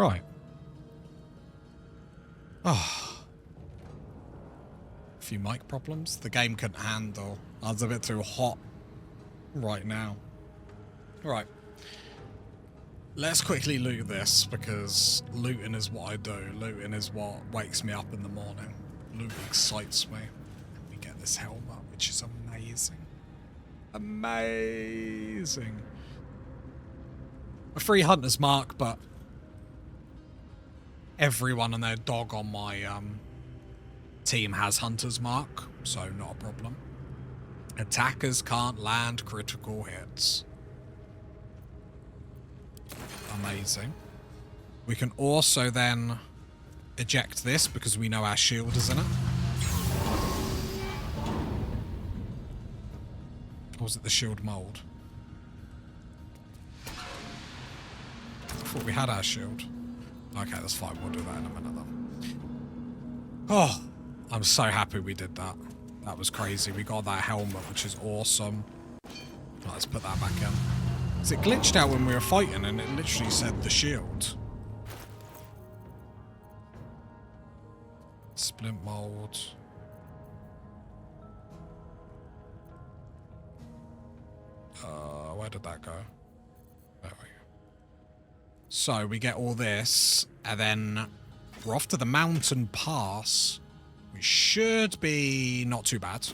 Right. Oh. A few mic problems. The game couldn't handle. I was a bit too hot right now. Right. Let's quickly loot this, because looting is what I do. Looting is what wakes me up in the morning. Loot excites me. We get this helmet, which is amazing. Amazing. A free hunter's mark, but everyone and their dog on my team has hunter's mark, so not a problem. Attackers can't land critical hits. Amazing. We can also then eject this because we know our shield is in it. Or was it the shield mold? I thought we had our shield. Okay, that's fine. We'll do that in a minute then. Oh, I'm so happy we did that. That was crazy. We got that helmet, which is awesome. Right, let's put that back in. So it glitched out when we were fighting and it literally said the shield. Splint mold. Where did that go? There we go. So we get all this and then we're off to the mountain pass, which should be not too bad.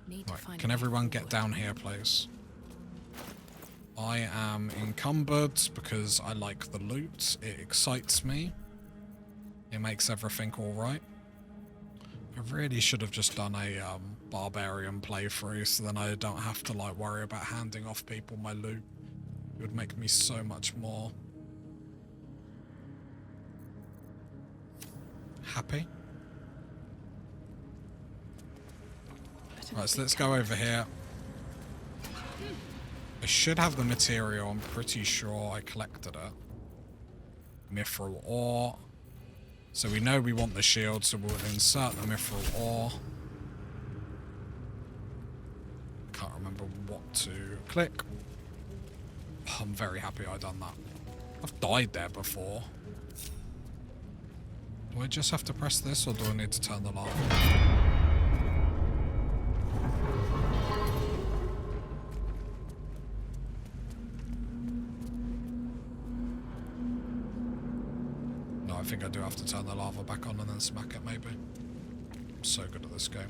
Right, can everyone get down here, please? I am encumbered because I like the loot. It excites me. It makes everything alright. I really should have just done a barbarian playthrough so then I don't have to like worry about handing off people my loot. It would make me so much more happy. Right, so let's go over here. I should have the material. I'm pretty sure I collected it. Mithril ore. So we know we want the shield, so we'll insert the mithril ore. Can't remember what to click. I'm very happy I done that. I've died there before. Do I just have to press this, or do I need to turn the light on? I think I do have to turn the lava back on and then smack it, maybe. I'm so good at this game.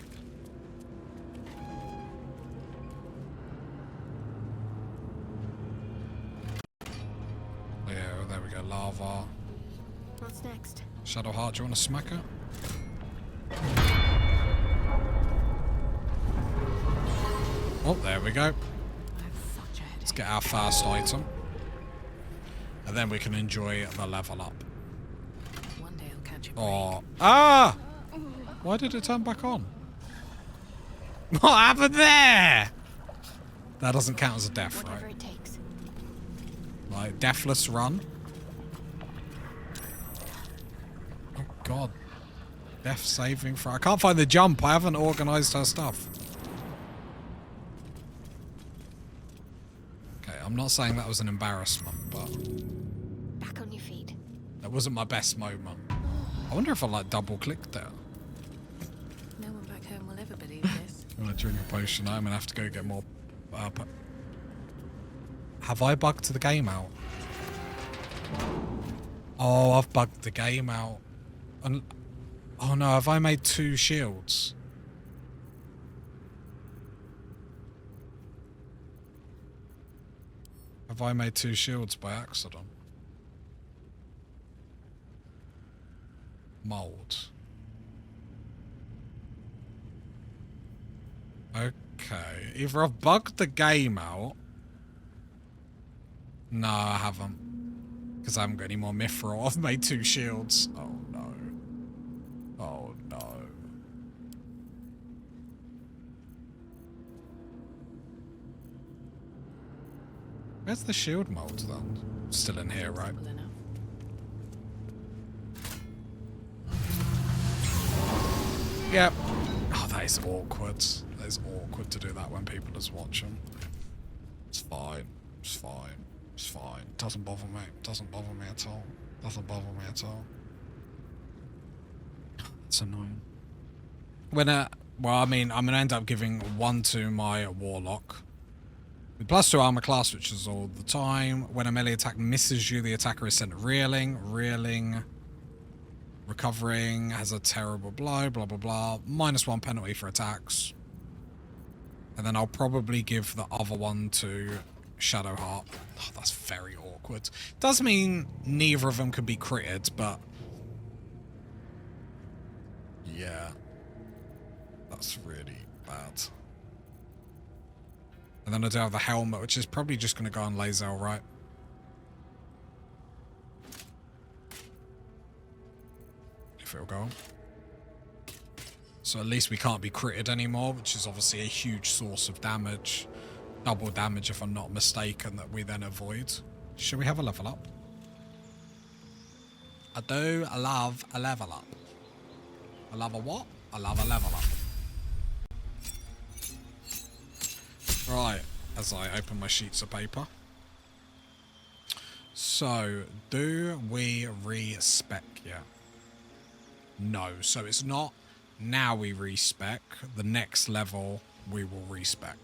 Yeah, there we go, lava. What's next? Shadowheart, do you want to smack it? Oh, there we go. Let's get our first item. And then we can enjoy the level up. Oh. Ah! Why did it turn back on? What happened there? That doesn't count as a death, right? It takes. Like, deathless run. Oh, God. Death saving throw. I can't find the jump. I haven't organised her stuff. Okay, I'm not saying that was an embarrassment, but... Back on your feet. That wasn't my best moment. I wonder if I like double clicked there. No one back home will ever believe this. I'm gonna drink a potion. I'm gonna have to go get more. Have I bugged the game out? Oh, I've bugged the game out. And oh no, have I made 2 shields? Have I made 2 shields by accident? Mold. Okay. Either I've bugged the game out. No, I haven't. Because I haven't got any more mithril. I've made 2 shields. Oh no. Oh no. Where's the shield mold then? Still in here, right? Yep. Oh, that is awkward. That is awkward to do that when people is watching. It's fine. It's fine. It's fine. Doesn't bother me. Doesn't bother me at all. Doesn't bother me at all. It's annoying. When well, I mean, I'm gonna end up giving 1 to my Warlock. With +2 armor class, which is all the time. When a melee attack misses you, the attacker is sent reeling. Reeling. Recovering. Has a terrible blow. Blah, blah, blah. -1 penalty for attacks. And then I'll probably give the other one to Shadowheart. Oh, that's very awkward. Does mean neither of them can be critted, but... yeah. That's really bad. And then I do have the helmet, which is probably just going to go on Lae'zel, right? If it'll go. So at least we can't be critted anymore, which is obviously a huge source of damage. Double damage, if I'm not mistaken, that we then avoid. Should we have a level up? I do love a level up. I love a what? I love a level up. Right, as I open my sheets of paper. So, do we respec yet? No, so it's not now we respec. The next level we will respec.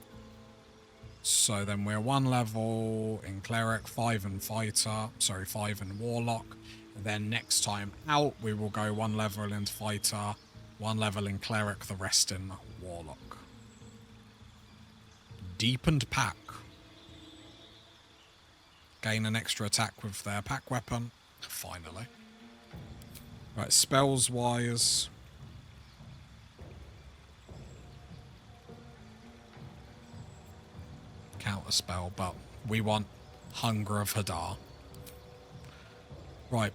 So then we're 1 level in Cleric, 5 in Fighter, sorry, 5 in Warlock. And then next time out we will go 1 level in Fighter, 1 level in Cleric, the rest in Warlock. Deepened pack. Gain an extra attack with their pack weapon. Finally. Right, spells wise. Counter spell, but we want Hunger of Hadar. Right.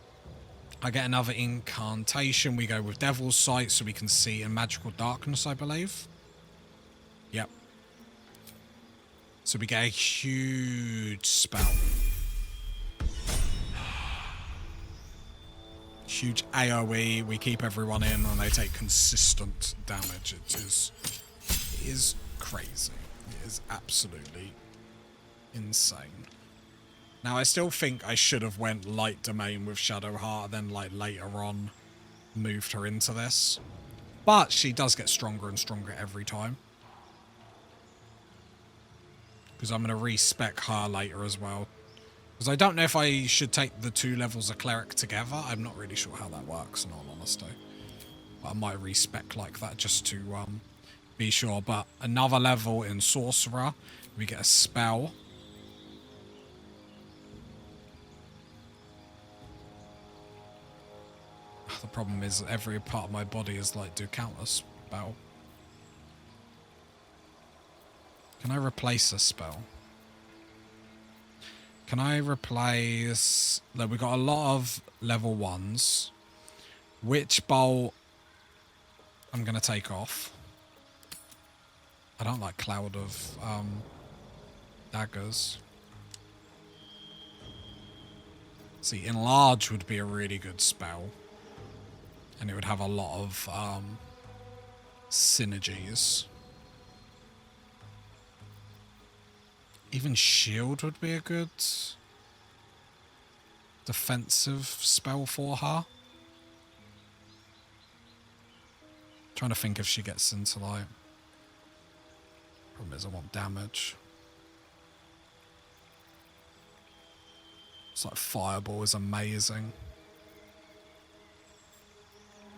I get another incantation. We go with Devil's Sight so we can see in Magical Darkness, I believe. Yep. So we get a huge spell. Huge AoE. We keep everyone in and they take consistent damage. It is crazy. It is absolutely insane. Now, I still think I should have went Light Domain with Shadowheart, then like later on moved her into this. But she does get stronger and stronger every time. Because I'm going to respec her later as well. Because I don't know if I should take the 2 levels of Cleric together. I'm not really sure how that works, in all honesty. But I might respec like that just to be sure. But another level in Sorcerer. We get a spell. The problem is every part of my body is like, do counter spell. Can I replace a spell? Can I replace... Look, we got a lot of level 1s. Witch Bolt I'm going to take off. I don't like Cloud of daggers. See, Enlarge would be a really good spell. And it would have a lot of synergies. Even Shield would be a good defensive spell for her. Trying to think if she gets into like... Problem is I want damage. It's like Fireball is amazing.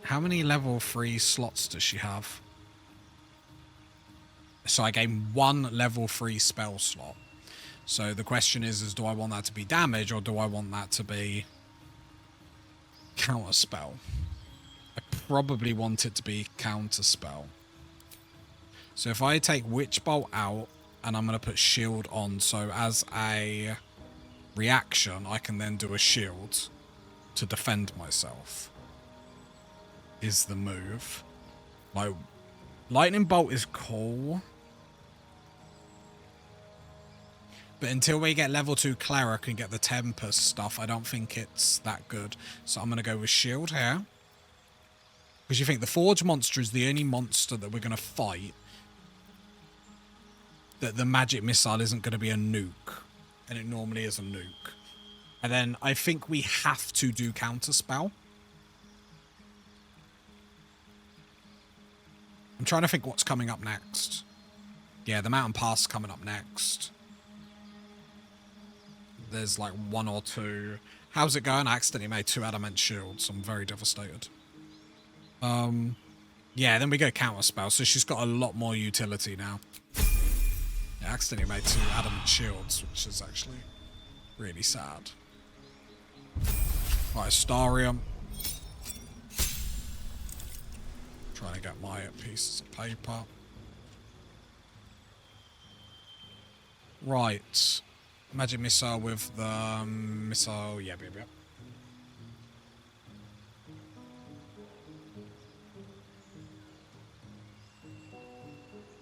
How many level 3 slots does she have? So I gain 1 level 3 spell slot. So the question is do I want that to be damage or do I want that to be counter spell? I probably want it to be counter spell. So if I take Witch Bolt out and I'm going to put Shield on, so as a reaction I can then do a shield to defend myself. Is the move. Like, Lightning Bolt is cool. But until we get level 2 Cleric and get the Tempest stuff, I don't think it's that good. So I'm going to go with Shield here. Because you think the Forge monster is the only monster that we're going to fight that the magic missile isn't going to be a nuke. and it normally is a nuke. And then I think we have to do counterspell. I'm trying to think what's coming up next. Yeah, the mountain pass coming up next. There's like one or two. How's it going? I accidentally made 2 adamant shields. I'm very devastated. Yeah, then we go counterspell, so she's got a lot more utility now. Yeah, I accidentally made 2 adamant shields, which is actually really sad. Right, Astarium. Trying to get my pieces of paper. Right. Magic missile with the missile. Yeah.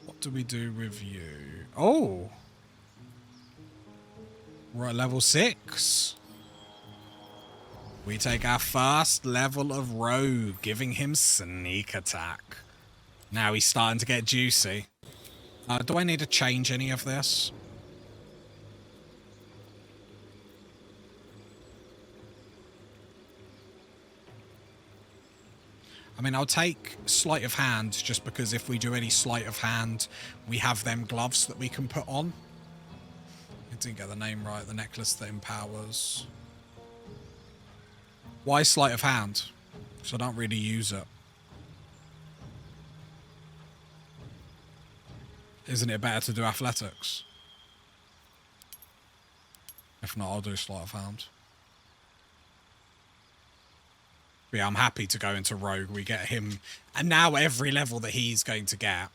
What do we do with you? Oh! We're at level 6. We take our first level of rogue, giving him sneak attack. Now he's starting to get juicy. Do I need to change any of this? I mean, I'll take sleight of hand just because if we do any sleight of hand, we have them gloves that we can put on. I didn't get the name right. The necklace that empowers. Why sleight of hand? Because I don't really use it. Isn't it better to do athletics? If not, I'll do sleight of hand. But yeah, I'm happy to go into rogue. We get him, and now every level that he's going to get.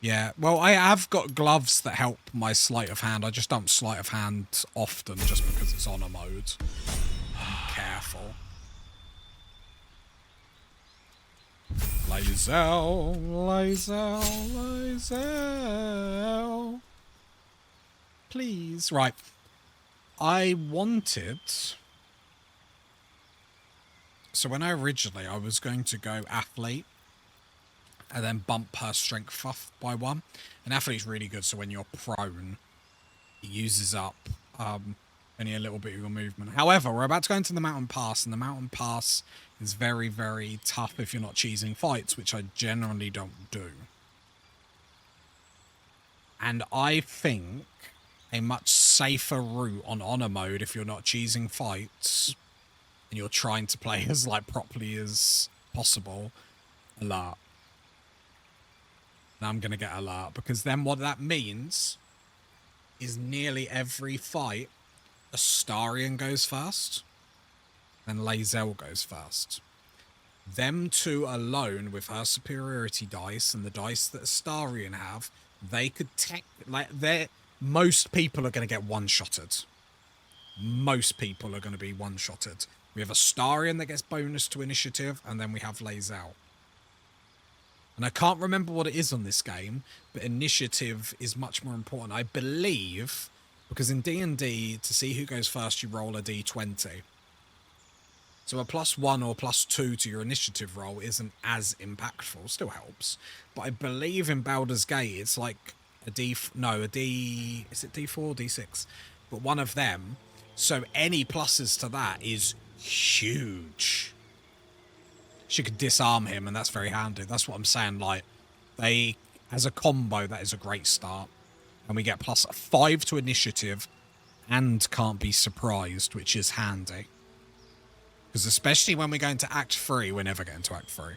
Yeah, well, I have got gloves that help my sleight of hand. I just don't sleight of hand often just because it's on a mode. I'm careful. Lae'zel, Lae'zel, Lae'zel. Please. Right. I wanted... So when I was going to go athlete, and then bump her strength up by 1. And athlete's really good, so when you're prone, it uses up only a little bit of your movement. However, we're about to go into the mountain pass, and the mountain pass is very, very tough if you're not cheesing fights, which I generally don't do. And I think a much safer route on honor mode if you're not cheesing fights and you're trying to play as like properly as possible, alert. Now I'm going to get alert, because then what that means is nearly every fight, Astarian goes first, and Lae'zel goes first. Them two alone, with her superiority dice and the dice that Astarian have, they could most people are going to get one-shotted. Most people are going to be one-shotted. We have Astarian that gets bonus to initiative, and then we have Lae'zel. And I can't remember what it is on this game, but initiative is much more important. I believe, because in D&D, to see who goes first, you roll a d20. So a +1 or +2 to your initiative roll isn't as impactful, still helps. But I believe in Baldur's Gate, it's like is it D4, D6? But one of them. So any pluses to that is huge. She could disarm him, and that's very handy. That's what I'm saying. Like, as a combo, that is a great start. And we get +5 to initiative and can't be surprised, which is handy. Because especially when we go into Act 3, we're never getting to Act 3.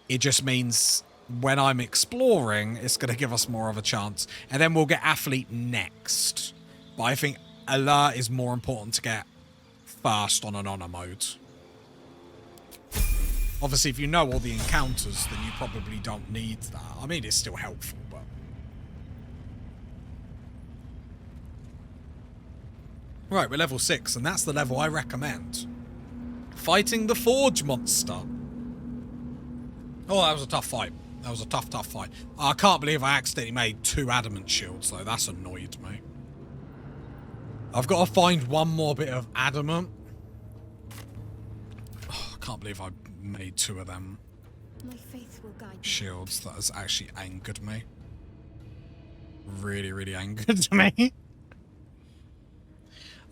It just means when I'm exploring, it's going to give us more of a chance. And then we'll get Athlete next. But I think Alert is more important to get first on an honor mode. Obviously, if you know all the encounters, then you probably don't need that. I mean, it's still helpful, but... Right, we're level 6, and that's the level I recommend. Fighting the Forge monster. Oh, that was a tough fight. That was a tough fight. I can't believe I accidentally made 2 adamant shields, though. That's annoyed me. I've got to find one more bit of adamant. Oh, can't believe I made 2 of them My faith will guide me. shields. That has actually angered me. Really, really angered me.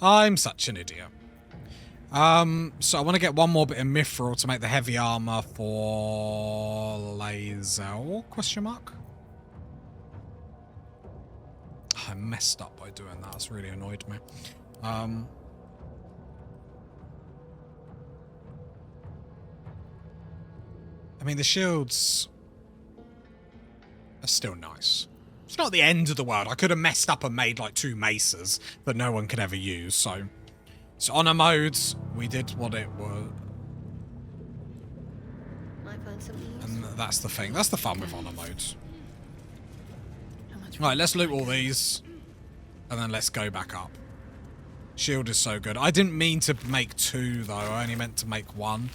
I'm such an idiot. So I want to get one more bit of mithril to make the heavy armor for Lae'zel, question mark? I messed up by doing that. It's really annoyed me. I mean, the shields are still nice. It's not the end of the world. I could have messed up and made like 2 maces that no one could ever use, so honor modes, we did what it was. Might find something else. And that's the thing. That's the fun with honor modes. How much Right, let's loot all these. And then let's go back up. Shield is so good. I didn't mean to make 2, though. I only meant to make 1.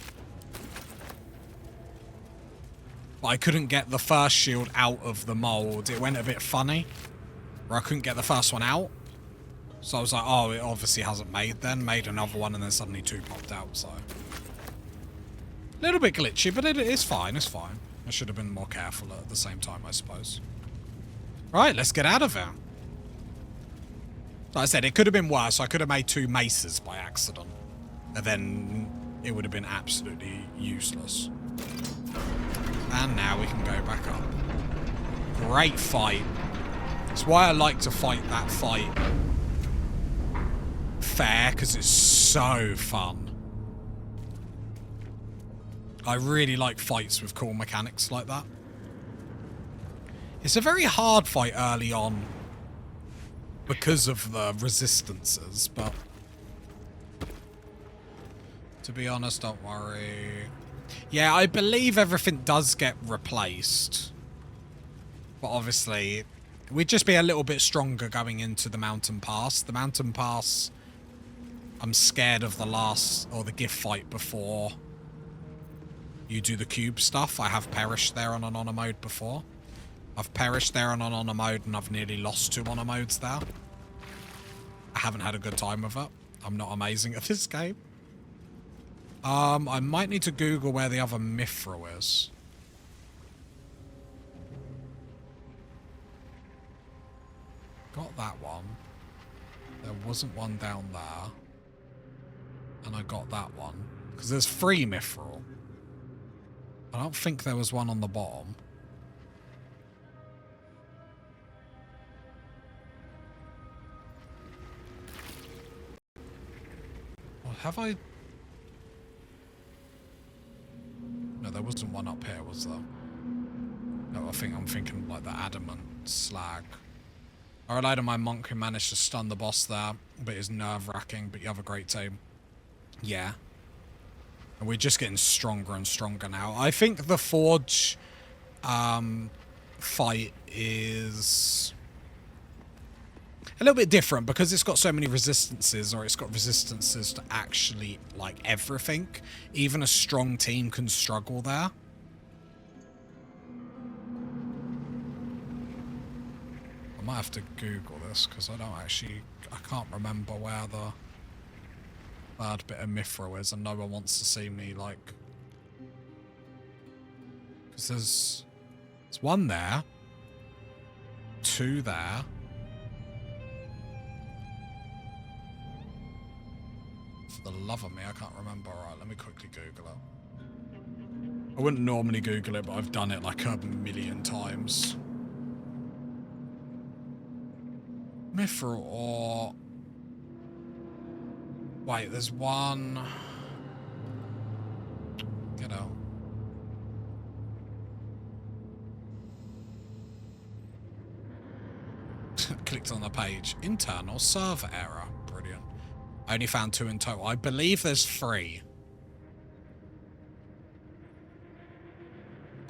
But I couldn't get the first shield out of the mold. It went a bit funny. Where I couldn't get the first one out. So I was like, oh, it obviously hasn't made then. Made another one and then suddenly 2 popped out, so. A little bit glitchy, but it's fine, it's fine. I should have been more careful at the same time, I suppose. Right, let's get out of here. Like I said, it could have been worse. I could have made 2 maces by accident. And then it would have been absolutely useless. And now we can go back up. Great fight. That's why I like to fight that fight fair, because it's so fun. I really like fights with cool mechanics like that. It's a very hard fight early on because of the resistances, but to be honest, don't worry. Yeah, I believe everything does get replaced. But obviously, we'd just be a little bit stronger going into the mountain pass. The mountain pass, I'm scared of the last, or the gift fight before you do the cube stuff. I have perished there on an honor mode before. I've perished there on an honor mode and I've nearly lost 2 honor modes there. I haven't had a good time with it. I'm not amazing at this game. I might need to Google where the other mithril is. Got that one. There wasn't one down there. And I got that one. Because there's 3 mithril. I don't think there was one on the bottom. Well, have I... No, there wasn't one up here, was there? No, I think I'm thinking like the adamant slag. I relied on my monk who managed to stun the boss there, but it's nerve-wracking, but you have a great team. Yeah. And we're just getting stronger and stronger now. I think the Forge fight is a little bit different because it's got so many resistances, or it's got resistances to actually, like, everything. Even a strong team can struggle there. I might have to Google this because I can't remember where the third bit of mithril is, and no one wants to see me, like, because there's 1 there, 2 there. For the love of me, I can't remember. Alright, let me quickly Google it. I wouldn't normally Google it, but I've done it like 1,000,000 times. Mithril or... Wait, there's 1... Get out. Clicked on the page. Internal server error. Brilliant. I only found 2 in total. I believe there's 3.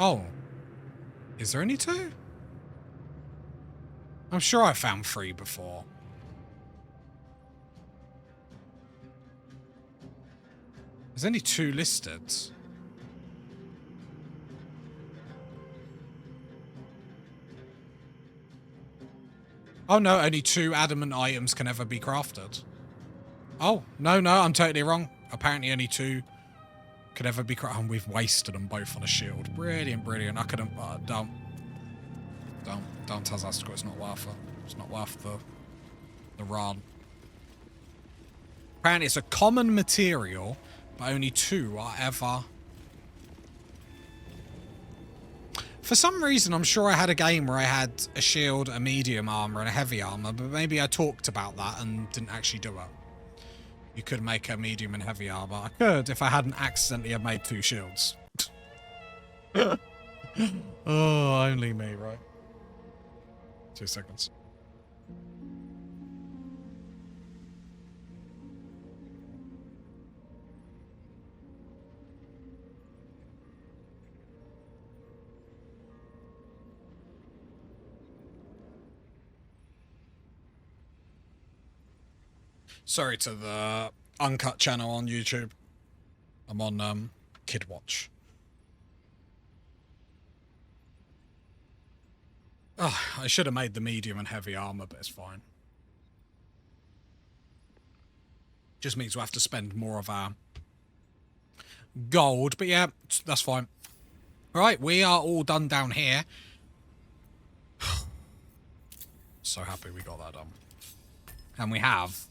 Oh. Is there only 2? I'm sure I found 3 before. There's only 2 listed. Oh no, only 2 adamant items can ever be crafted. Oh, no, I'm totally wrong. Apparently only 2 could ever be correct. And we've wasted them both on a shield. Brilliant, brilliant. I couldn't. Don't Tazastical. It's not worth it. It's not worth the run. Apparently, it's a common material, but only 2 are ever. For some reason, I'm sure I had a game where I had a shield, a medium armor, and a heavy armor, but maybe I talked about that and didn't actually do it. You could make a medium and heavy armor. I could if I hadn't accidentally have made 2 shields. Oh, only me, right? 2 seconds. Sorry to the uncut channel on YouTube. I'm on Kid Watch. Oh, I should have made the medium and heavy armor, but it's fine. Just means we'll have to spend more of our gold, but yeah, that's fine. Right, we are all done down here. So happy we got that done. And we have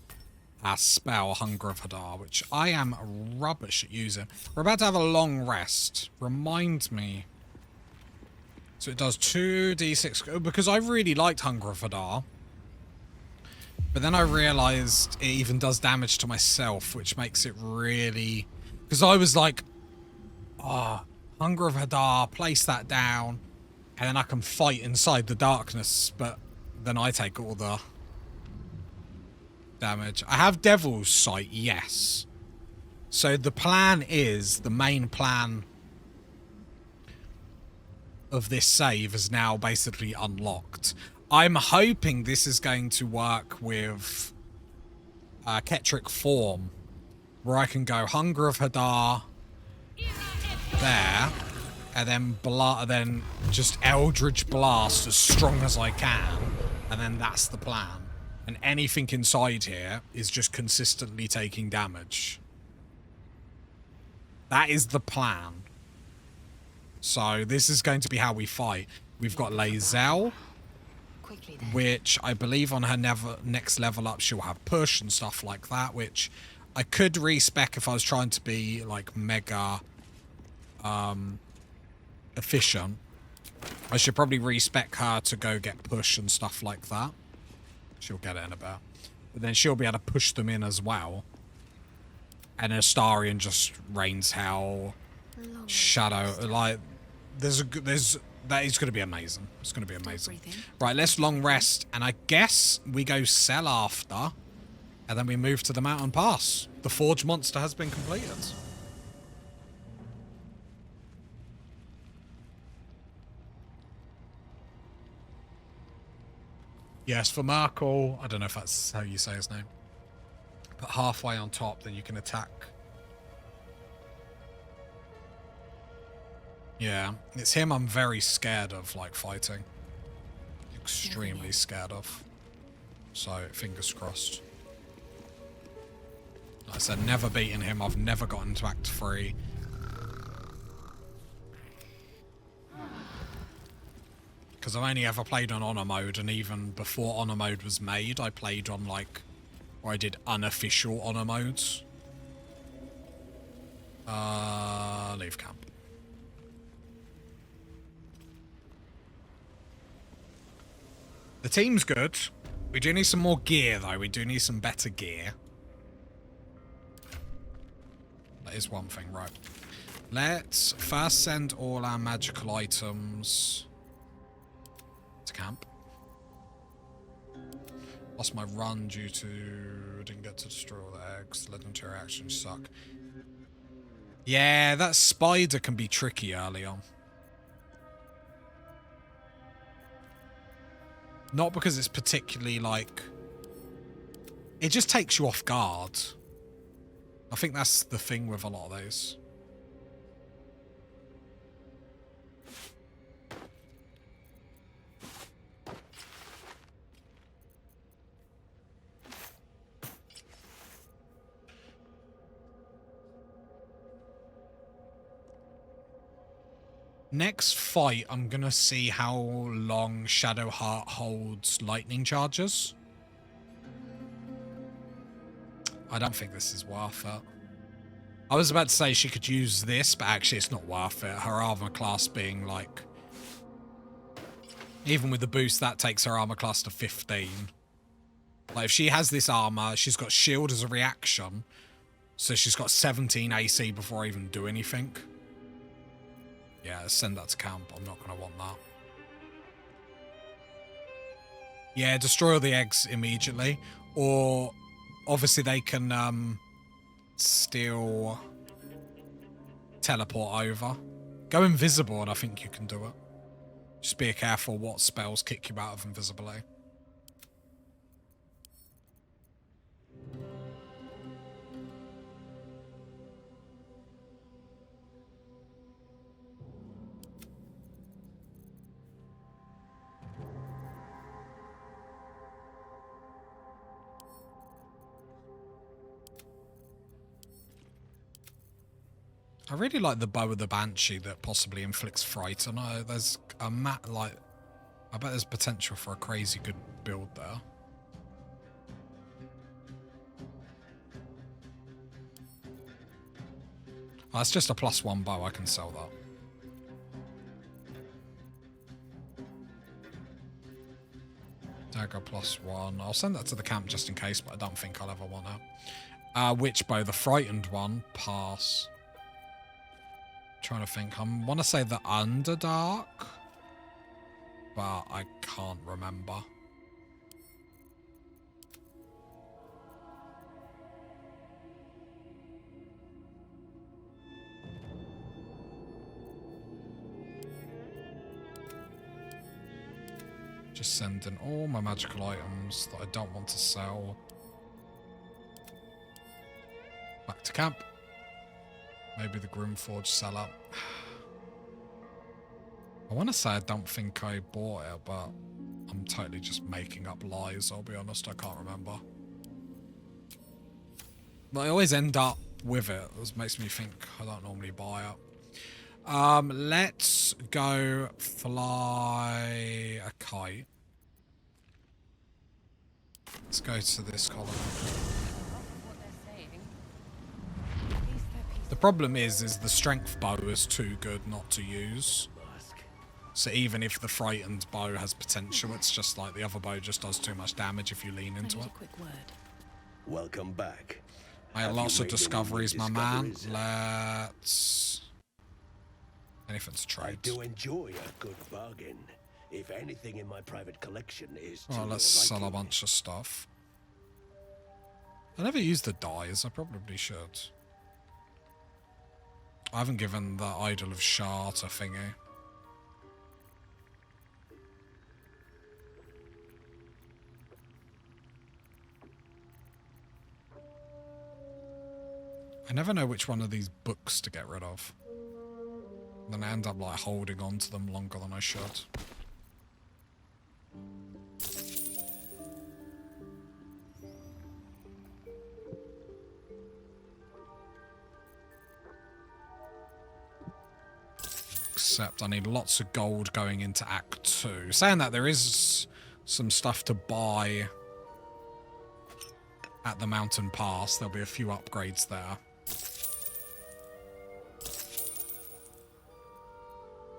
our spell, Hunger of Hadar, which I am rubbish at using. We're about to have a long rest. Remind me. So it does 2d6, because I really liked Hunger of Hadar. But then I realised it even does damage to myself, which makes it really... Because I was like, Hunger of Hadar, place that down, and then I can fight inside the darkness, but then I take all the damage. I have Devil's Sight, yes. So the plan is, the main plan of this save is now basically unlocked. I'm hoping this is going to work with Ketric Form, where I can go Hunger of Hadar there, and then just Eldritch Blast as strong as I can, and then that's the plan. And anything inside here is just consistently taking damage. That is the plan. So this is going to be how we fight. We've got Lae'zel, which I believe on her next level up she'll have push and stuff like that, which I could respec if I was trying to be like mega efficient. I should probably respec her to go get push and stuff like that. She'll get it in a bit. But then she'll be able to push them in as well. And Astarion just rains hell. Shadow. Like, that is going to be amazing. It's going to be amazing. Right, let's long rest. And I guess we go sell after. And then we move to the mountain pass. The Forge monster has been completed. Yes, for Markle, I don't know if that's how you say his name, but halfway on top, then you can attack. Yeah, it's him I'm very scared of, like, fighting. Extremely scared of. So, fingers crossed. Like I said, never beaten him. I've never gotten to Act 3. Because I've only ever played on Honor Mode, and even before Honor Mode was made, I played on, like, or I did unofficial Honor Modes. Leave camp. The team's good. We do need some more gear, though. We do need some better gear. That is one thing, right. Let's first send all our magical items to camp. Lost my run due to didn't get to destroy all the eggs. Legendary actions suck. Yeah, that spider can be tricky early on. Not because it's particularly like... It just takes you off guard. I think that's the thing with a lot of those. Next fight, I'm going to see how long Shadowheart holds lightning charges. I don't think this is worth it. I was about to say she could use this, but actually it's not worth it. Her armor class being like... Even with the boost, that takes her armor class to 15. Like, if she has this armor, she's got shield as a reaction. So she's got 17 AC before I even do anything. Yeah, send that to camp. I'm not going to want that. Yeah, destroy all the eggs immediately. Or, obviously they can still teleport over. Go invisible and I think you can do it. Just be careful what spells kick you out of invisibility. I really like the bow of the Banshee that possibly inflicts fright. I know there's a I bet there's potential for a crazy good build there. Oh, it's just a +1 bow, I can sell that. Dagger +1. I'll send that to the camp just in case, but I don't think I'll ever want that. Which bow? The frightened one? Pass. Trying to think. I want to say the Underdark, but I can't remember. Just sending all my magical items that I don't want to sell back to camp. Maybe the Grimforge seller. I want to say I don't think I bought it, but I'm totally just making up lies, I'll be honest. I can't remember. But I always end up with it. This makes me think I don't normally buy it. Let's go fly a kite. Let's go to this column. The problem is the strength bow is too good not to use. So even if the frightened bow has potential, it's just like the other bow just does too much damage if you lean into it. Quick word. Welcome back. I had lots of discoveries, my man. Let's... Anything to trade. I do enjoy a good bargain. If anything in my private collection is Well, let's sell a bunch of stuff. I never used the dyes. I probably should. I haven't given the Idol of Shart a thingy. I never know which one of these books to get rid of. Then I end up like holding on to them longer than I should. Except I need lots of gold going into Act 2. Saying that, there is some stuff to buy at the mountain pass. There'll be a few upgrades there.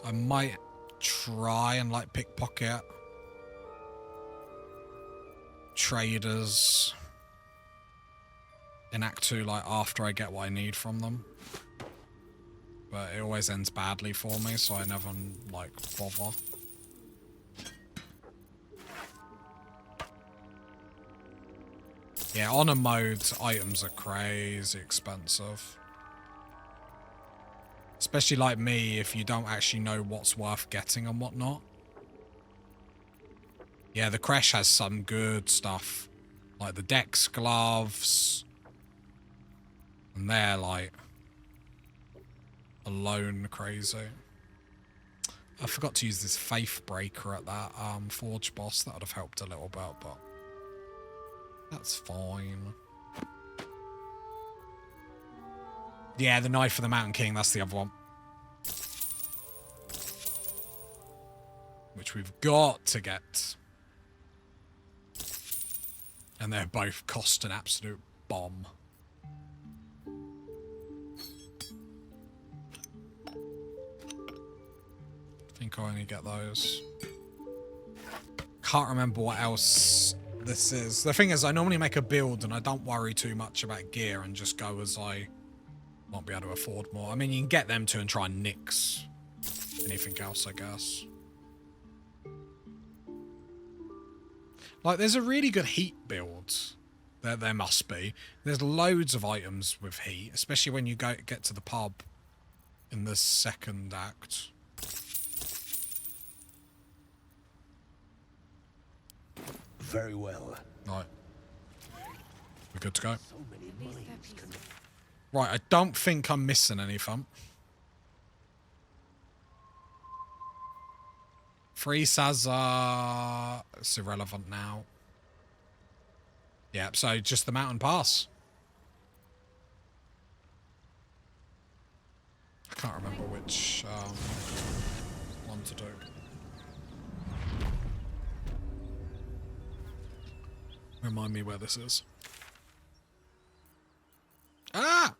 I might try and like pickpocket traders in Act 2 like after I get what I need from them. But it always ends badly for me, so I never like bother. Yeah, honor mode items are crazy expensive. Especially like me, if you don't actually know what's worth getting and whatnot. Yeah, the Kresh has some good stuff. Like the Dex gloves. And they're like... alone crazy. I forgot to use this Faith Breaker at that Forge boss. That would have helped a little bit, but... that's fine. Yeah, the Knife of the Mountain King, that's the other one. which we've got to get. And they both cost an absolute bomb. I think I only get those. Can't remember what else this is. The thing is, I normally make a build and I don't worry too much about gear and just go as I won't be able to afford more. I mean, you can get them to and try and nix anything else, I guess. Like, there's a really good heat build. There must be. There's loads of items with heat, especially when you get to the pub in the second act. Very well. Right. We're good to go. So many minds can... Right, I don't think I'm missing anything. Free Sazza... It's irrelevant now. Yeah, so just the mountain pass. I can't remember which one to do. Remind me where this is. Ah!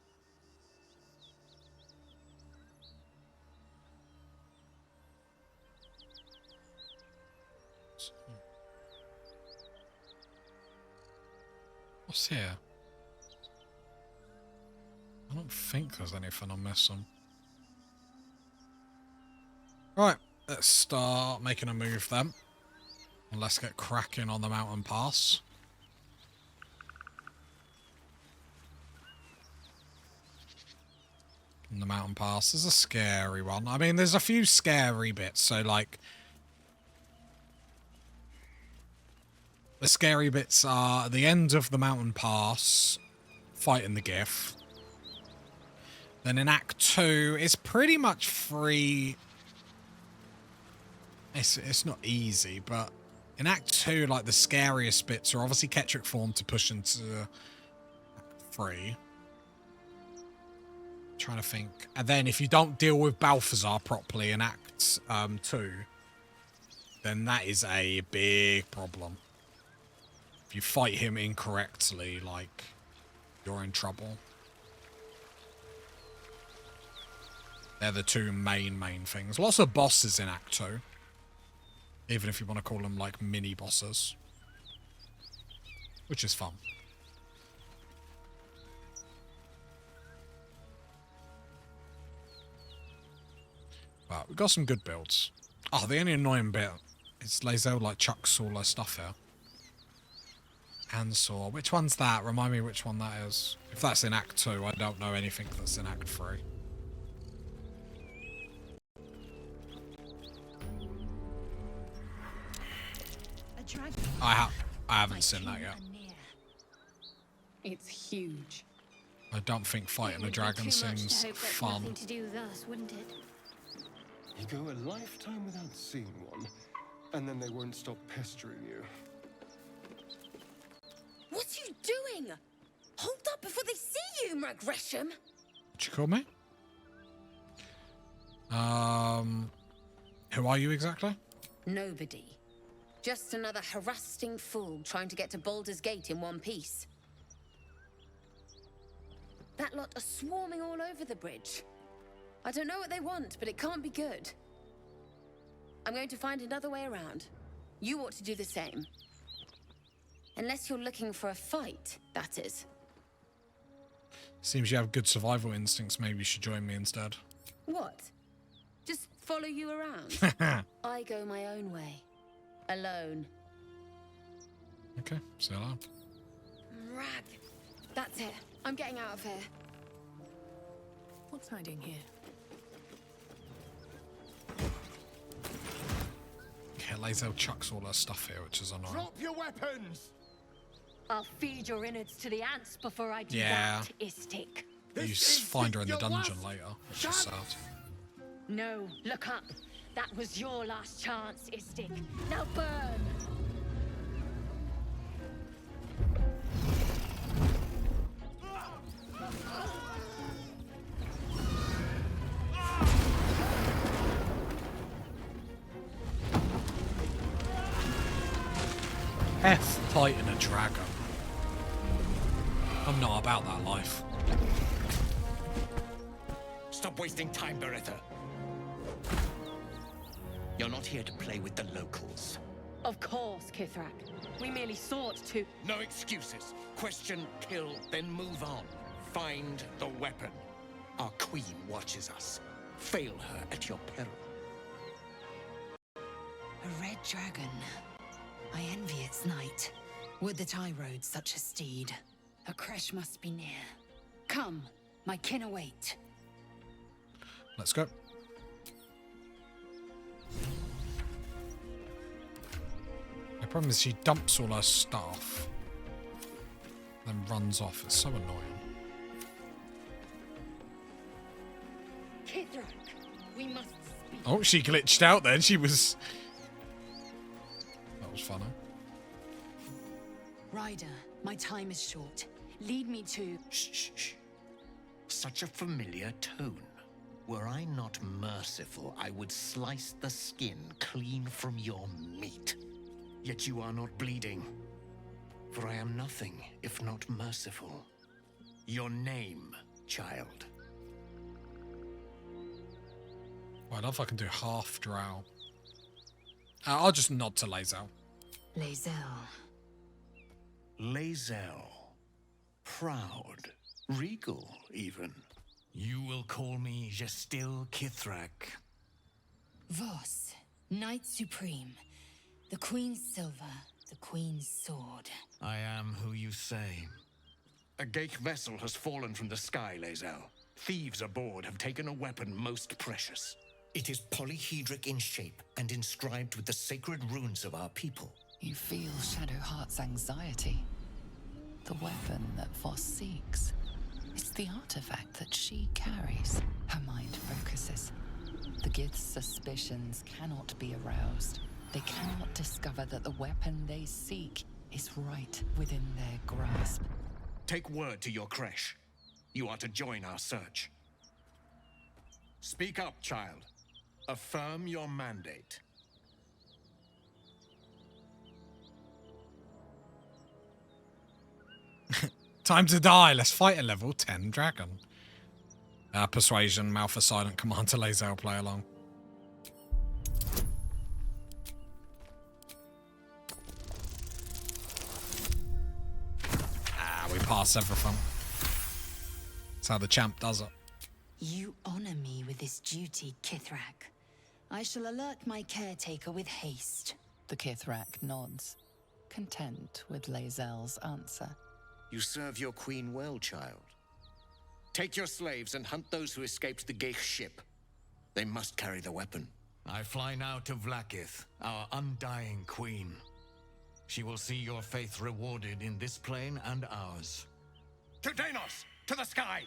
What's here? I don't think there's anything I'm missing. Right, let's start making a move then. And let's get cracking on the mountain pass. And the mountain pass is a scary one. I mean, there's a few scary bits, so like... The scary bits are at the end of the mountain pass, fighting the Gif. Then in Act 2, it's pretty much free. It's not easy, but in Act 2, like the scariest bits are obviously Ketric form to push into Act 3. Trying to think. And then if you don't deal with Balthazar properly in Act 2, then that is a big problem. If you fight him incorrectly, like, you're in trouble. They're the two main things. Lots of bosses in Act 2. Even if you want to call them, like, mini-bosses. Which is fun. But we've got some good builds. Oh, the only annoying bit is Lae'zel, like, chucks all her stuff here. Handsaw. Which one's that? Remind me which one that is. If that's in Act 2, I don't know anything that's in Act 3. I haven't seen that yet. It's huge. I don't think fighting a dragon seems fun. Nothing to do with us, wouldn't it? You go a lifetime without seeing one, and then they won't stop pestering you. What are you doing? Hold up before they see you, Mag Gresham. What you call me? Who are you exactly? Nobody. Just another harassing fool trying to get to Baldur's Gate in one piece. That lot are swarming all over the bridge. I don't know what they want, but it can't be good. I'm going to find another way around. You ought to do the same. Unless you're looking for a fight, that is. Seems you have good survival instincts. Maybe you should join me instead. What? Just follow you around? I go my own way. Alone. Okay, see you later. Rag. That's it. I'm getting out of here. What's hiding here? Yeah, Lae'zel chucks all her stuff here, which is annoying. Drop your weapons! I'll feed your innards to the ants before I do Yeah. that, Istik. You find her in the dungeon later, which is sad. No, look up. That was your last chance, Istik. Now burn! F fighting a dragon. I'm not about that life. Stop wasting time, Beretta. You're not here to play with the locals. Of course, Kithrak. We merely sought to... No excuses. Question, kill, then move on. Find the weapon. Our queen watches us. Fail her at your peril. A red dragon. I envy its knight. Would that I rode such a steed. A crash must be near. Come, my kin await. Let's go. The problem is she dumps all her stuff, then runs off. It's so annoying. Kithrak, we must speak. Oh, she glitched out then. She was... That was funny. Ryder, my time is short. Lead me to... Shh, shh, shh. Such a familiar tone. Were I not merciful, I would slice the skin clean from your meat. Yet you are not bleeding. For I am nothing if not merciful. Your name, child. Well, I don't know if I can do half drow. I'll just nod to Lae'zel. Lae'zel. Lae'zel. Proud. Regal, even. You will call me Gestil Kithrak. Voss, Knight Supreme. The Queen's silver, the Queen's sword. I am who you say. A Geich vessel has fallen from the sky, Lae'zel. Thieves aboard have taken a weapon most precious. It is polyhedric in shape and inscribed with the sacred runes of our people. You feel Shadowheart's anxiety. The weapon that Voss seeks. It's the artifact that she carries. Her mind focuses. The Gith's suspicions cannot be aroused. They cannot discover that the weapon they seek is right within their grasp. Take word to your creche. You are to join our search. Speak up, child. Affirm your mandate. Time to die. Let's fight a level 10 dragon. Persuasion, Malfa Silent, Command to Lae'zel, play along. We pass everything. That's how the champ does it. You honor me with this duty, Kithrak. I shall alert my caretaker with haste. The Kithrak nods, content with Lae'zel's answer. You serve your queen well, child. Take your slaves and hunt those who escaped the Geich ship. They must carry the weapon. I fly now to Vlaakith, our undying queen. She will see your faith rewarded in this plane and ours. To Danos! To the sky!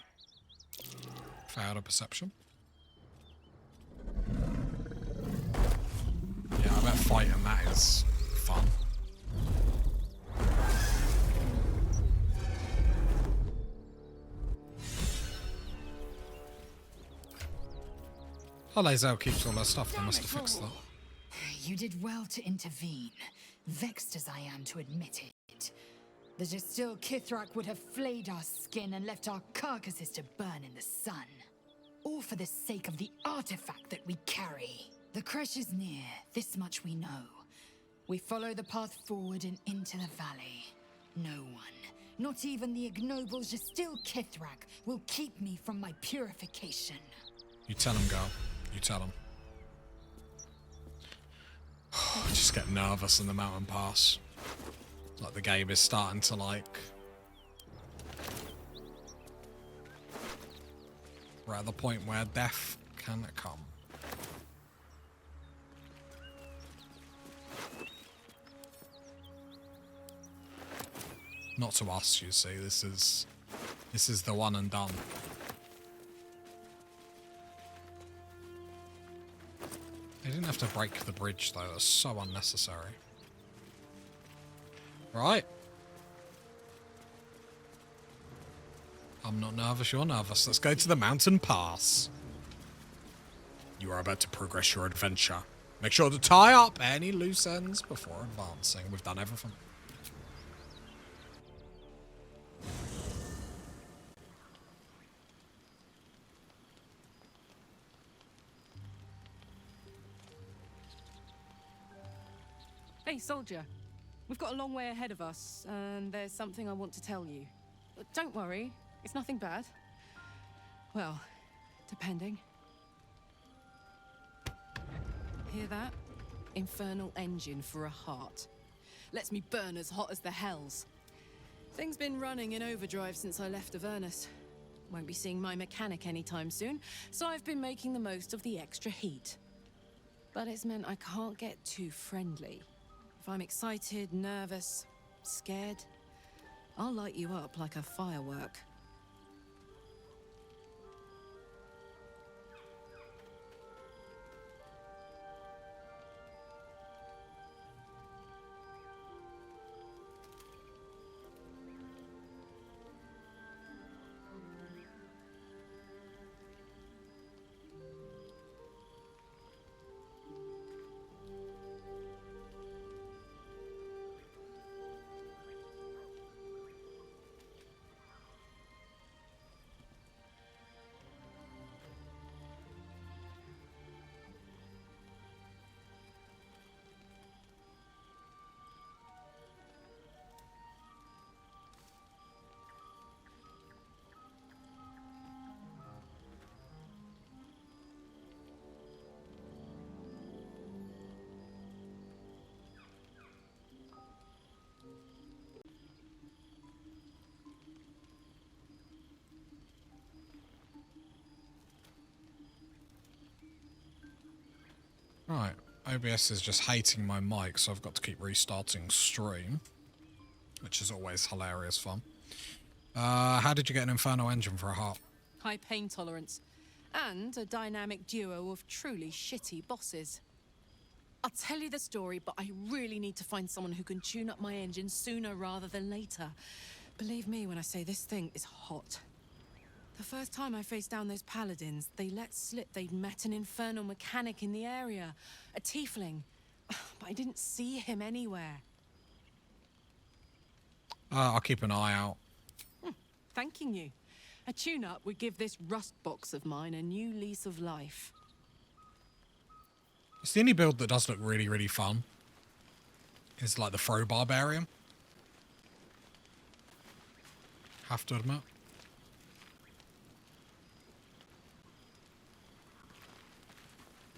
Failed a perception. Yeah, I bet fighting that is fun. Oh, Lae'zel keeps all her stuff. They must have fixed that. You did well to intervene, vexed as I am to admit it. The Gestil Kithrak would have flayed our skin and left our carcasses to burn in the sun. All for the sake of the artifact that we carry. The crash is near, this much we know. We follow the path forward and into the valley. No one, not even the ignoble Gestil Kithrak, will keep me from my purification. You tell him, girl. You tell him. I just get nervous in the mountain pass. It's like the game is starting to we're at the point where death can come. Not to us, you see. This is the one and done. They didn't have to break the bridge though. That's so unnecessary. Right. I'm not nervous, you're nervous. Let's go to the mountain pass. You are about to progress your adventure. Make sure to tie up any loose ends before advancing. We've done everything. Hey, soldier. We've got a long way ahead of us, and there's something I want to tell you. But don't worry, it's nothing bad. Well, depending. Hear that? Infernal engine for a heart. Lets me burn as hot as the hells. Things been running in overdrive since I left Avernus. Won't be seeing my mechanic anytime soon, so I've been making the most of the extra heat. But it's meant I can't get too friendly. If I'm excited, nervous, scared, I'll light you up like a firework. Right, OBS is just hating my mic, so I've got to keep restarting stream, which is always hilarious fun. How did you get an Inferno engine for a heart? High pain tolerance, and a dynamic duo of truly shitty bosses. I'll tell you the story, but I really need to find someone who can tune up my engine sooner rather than later. Believe me when I say this thing is hot. The first time I faced down those paladins, they let slip they'd met an infernal mechanic in the area, a tiefling, but I didn't see him anywhere. I'll keep an eye out. Thanking you. A tune-up would give this rust box of mine a new lease of life. It's the only build that does look really, really fun. It's like the Throw Barbarian. Have to admit.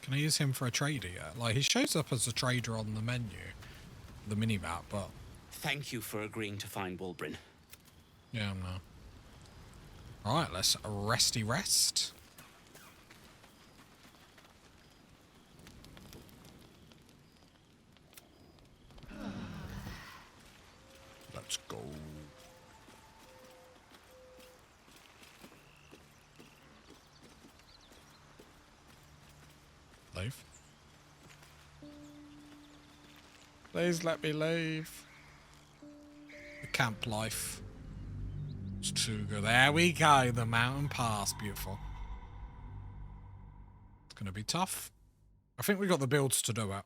Can I use him for a trader yet? Like, he shows up as a trader on the menu, the minimap, but... Thank you for agreeing to find Wulbrin. Yeah, no. Alright, let's resty rest. Let's go. Leave. Please let me leave. The camp life. It's too good. There we go. The mountain pass. Beautiful. It's going to be tough. I think we got the builds to do it.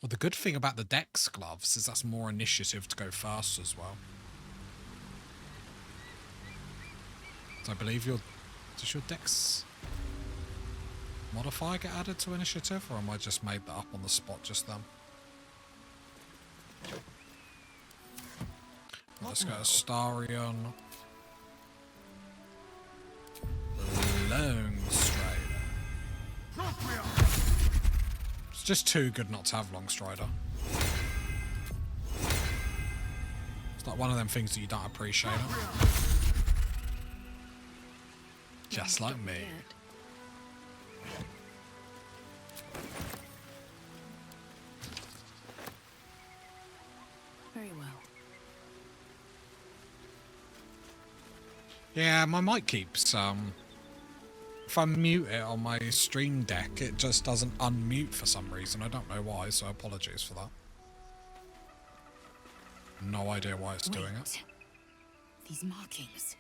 Well, the good thing about the Dex gloves is that's more initiative to go first as well. So I believe does your Dex modifier get added to initiative, or am I just made that up on the spot just then? Let's go to Starion. Longstrider. It's just too good not to have Longstrider. It's like one of them things that you don't appreciate it. Just like me. Very well. Yeah, my mic keeps, if I mute it on my stream deck, it just doesn't unmute for some reason. I don't know why, so apologies for that. No idea why it's doing it. These markings.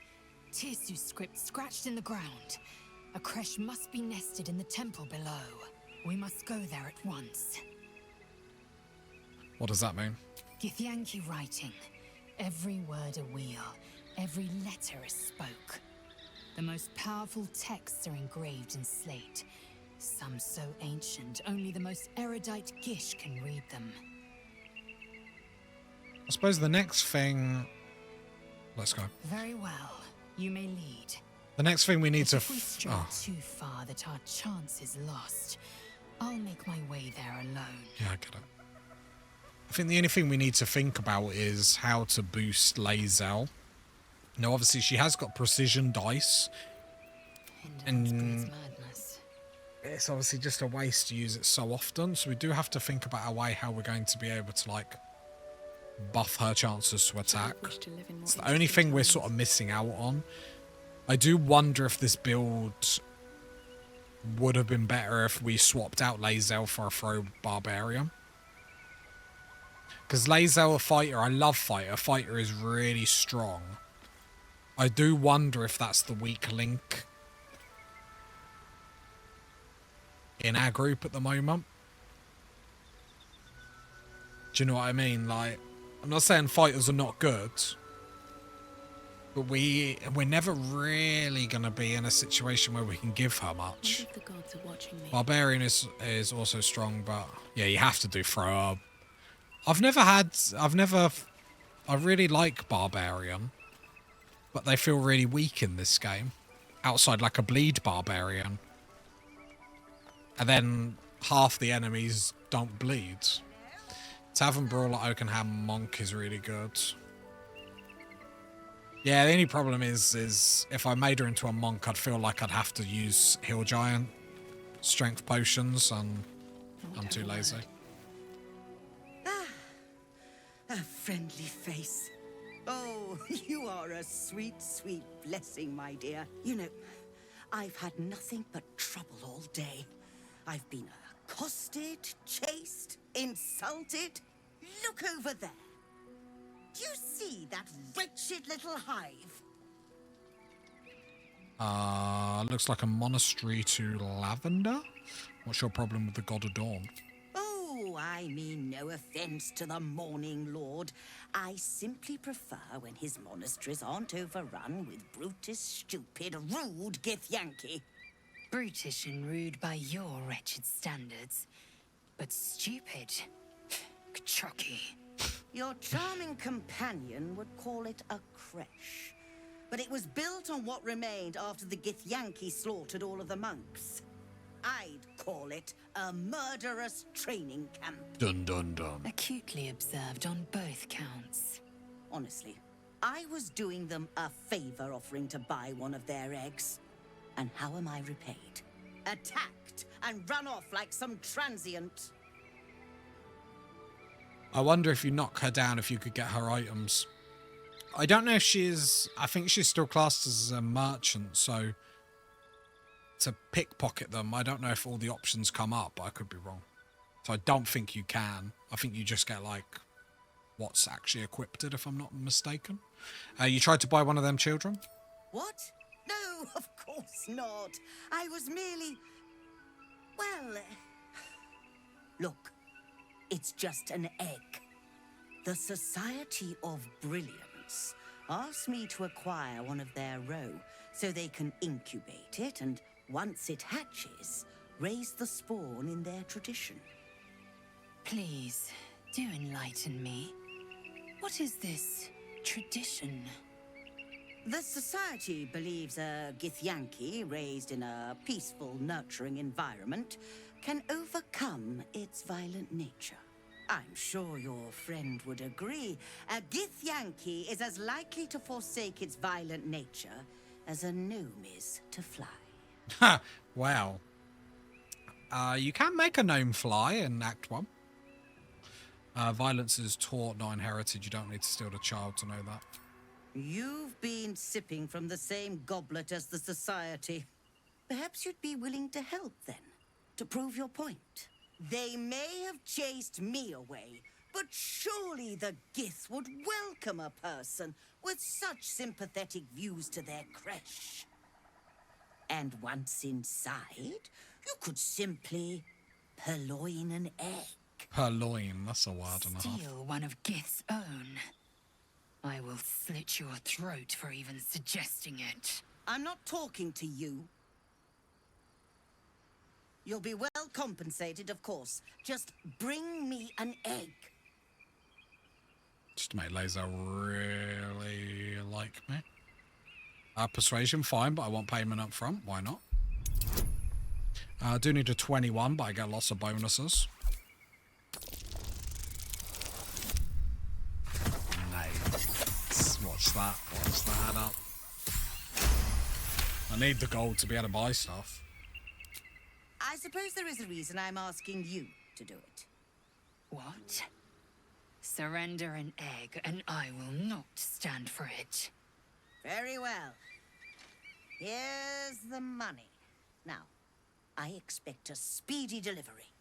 Tirsu's script scratched in the ground. A creche must be nested in the temple below. We must go there at once. What does that mean? Githyanki writing. Every word a wheel. Every letter a spoke. The most powerful texts are engraved in slate. Some so ancient, only the most erudite Gish can read them. I suppose the next thing... Let's go. Very well. You may lead. The next thing we need to... If we stray too far that our chance is lost, I'll make my way there alone. Yeah, I get it. I think the only thing we need to think about is how to boost Lae'zel. Now, obviously, she has got precision dice. And it's obviously just a waste to use it so often. So we do have to think about a way how we're going to be able to, like, buff her chances to attack. It's the only thing we're sort of missing out on. I do wonder if this build would have been better if we swapped out Lae'zel for a throw barbarian. Because Lae'zel, a fighter, I love fighter. Fighter is really strong. I do wonder if that's the weak link in our group at the moment. Do you know what I mean? Like, I'm not saying fighters are not good, but we're never really going to be in a situation where we can give her much. The gods are watching me. Barbarian is also strong, but yeah, you have to do throw up. I really like Barbarian, but they feel really weak in this game. Outside like a bleed Barbarian. And then half the enemies don't bleed. Tavern Brawler Oakenham Monk is really good. Yeah, the only problem is if I made her into a monk, I'd feel like I'd have to use Hill Giant strength potions, and I'm too lazy. A friendly face. Oh, you are a sweet, sweet blessing, my dear. You know, I've had nothing but trouble all day. I've been accosted, chased, insulted. Look over there. Do you see that wretched little hive? Looks like a monastery to Lavender. What's your problem with the God of Dawn? Oh, I mean no offense to the Morning Lord. I simply prefer when his monasteries aren't overrun with brutish, stupid, rude Githyanki. Brutish and rude by your wretched standards, but stupid. Chucky. Your charming companion would call it a creche, but it was built on what remained after the Githyanki slaughtered all of the monks. I'd call it a murderous training camp. Dun dun dun. Acutely observed on both counts. Honestly, I was doing them a favor offering to buy one of their eggs. And how am I repaid? Attacked and run off like some transient. I wonder if you knock her down, if you could get her items. I don't know if I think she's still classed as a merchant, so to pickpocket them, I don't know if all the options come up, but I could be wrong. So I don't think you can. I think you just get, like, what's actually equipped, if I'm not mistaken. You tried to buy one of them children? What? No, of course not. I was merely... Well... Look, it's just an egg. The Society of Brilliance asked me to acquire one of their roe so they can incubate it and, once it hatches, raise the spawn in their tradition. Please, do enlighten me. What is this tradition? The Society believes a Githyanki raised in a peaceful, nurturing environment can overcome its violent nature. I'm sure your friend would agree. A Githyanki is as likely to forsake its violent nature as a gnome is to fly. Ha! Wow. You can make a gnome fly in Act 1. Violence is taught, not inherited. You don't need to steal the child to know that. You've been sipping from the same goblet as the Society. Perhaps you'd be willing to help then, to prove your point. They may have chased me away, but surely the Gith would welcome a person with such sympathetic views to their creche. And once inside, you could simply purloin an egg. Purloin, that's a word and a half. Steal one of Gith's own. I will slit your throat for even suggesting it. I'm not talking to you. You'll be well compensated, of course. Just bring me an egg. Just to make Laser really like me. Persuasion, fine, but I want payment up front. Why not? I do need a 21, but I get lots of bonuses. Nice. Watch that. Watch that add up. I need the gold to be able to buy stuff. I suppose there is a reason I'm asking you to do it. What? Surrender an egg, and I will not stand for it. Very well. Here's the money. Now, I expect a speedy delivery.